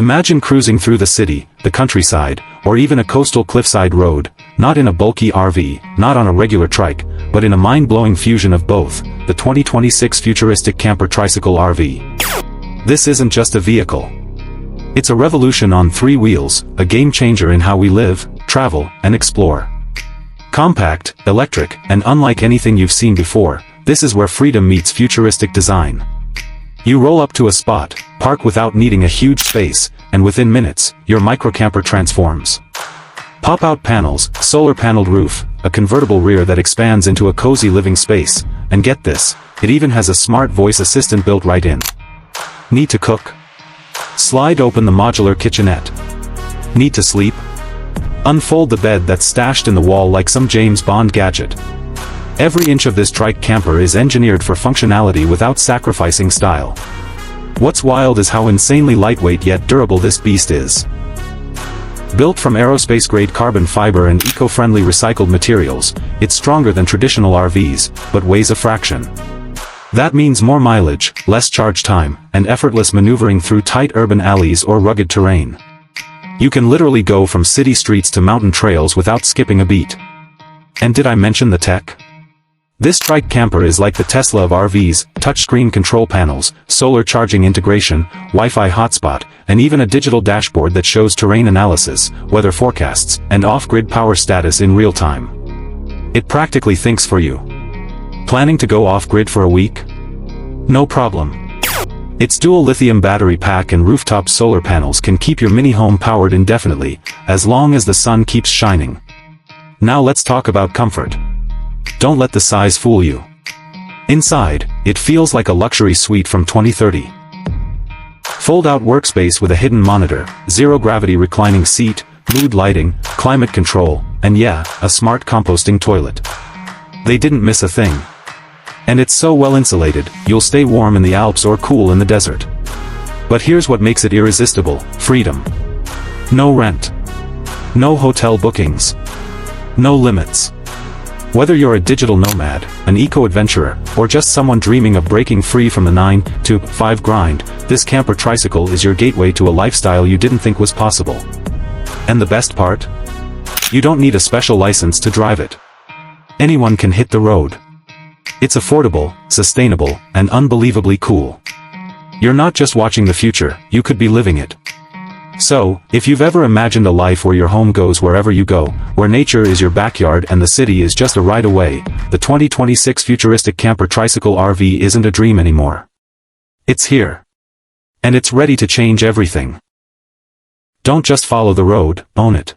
Imagine cruising through the city, the countryside, or even a coastal cliffside road, not in a bulky RV, not on a regular trike, but in a mind-blowing fusion of both, the 2026 futuristic camper tricycle RV. This isn't just a vehicle. It's a revolution on 3 wheels, a game-changer in how we live, travel, and explore. Compact, electric, and unlike anything you've seen before, this is where freedom meets futuristic design. You roll up to a spot, park without needing a huge space, and within minutes, your microcamper transforms. Pop-out panels, solar-paneled roof, a convertible rear that expands into a cozy living space, and get this, it even has a smart voice assistant built right in. Need to cook? Slide open the modular kitchenette. Need to sleep? Unfold the bed that's stashed in the wall like some James Bond gadget. Every inch of this trike camper is engineered for functionality without sacrificing style. What's wild is how insanely lightweight yet durable this beast is. Built from aerospace-grade carbon fiber and eco-friendly recycled materials, it's stronger than traditional RVs, but weighs a fraction. That means more mileage, less charge time, and effortless maneuvering through tight urban alleys or rugged terrain. You can literally go from city streets to mountain trails without skipping a beat. And did I mention the tech? This trike camper is like the Tesla of RVs, touchscreen control panels, solar charging integration, Wi-Fi hotspot, and even a digital dashboard that shows terrain analysis, weather forecasts, and off-grid power status in real time. It practically thinks for you. Planning to go off-grid for a week? No problem. Its dual lithium battery pack and rooftop solar panels can keep your mini home powered indefinitely, as long as the sun keeps shining. Now let's talk about comfort. Don't let the size fool you. Inside, it feels like a luxury suite from 2030. Fold-out workspace with a hidden monitor, zero-gravity reclining seat, mood lighting, climate control, and yeah, a smart composting toilet. They didn't miss a thing. And it's so well insulated, you'll stay warm in the Alps or cool in the desert. But here's what makes it irresistible: freedom. No rent. No hotel bookings. No limits. Whether you're a digital nomad, an eco-adventurer, or just someone dreaming of breaking free from the 9-to-5 grind, this camper tricycle is your gateway to a lifestyle you didn't think was possible. And the best part? You don't need a special license to drive it. Anyone can hit the road. It's affordable, sustainable, and unbelievably cool. You're not just watching the future, you could be living it. So, if you've ever imagined a life where your home goes wherever you go, where nature is your backyard and the city is just a ride away, the 2026 futuristic camper tricycle RV isn't a dream anymore. It's here. And it's ready to change everything. Don't just follow the road, own it.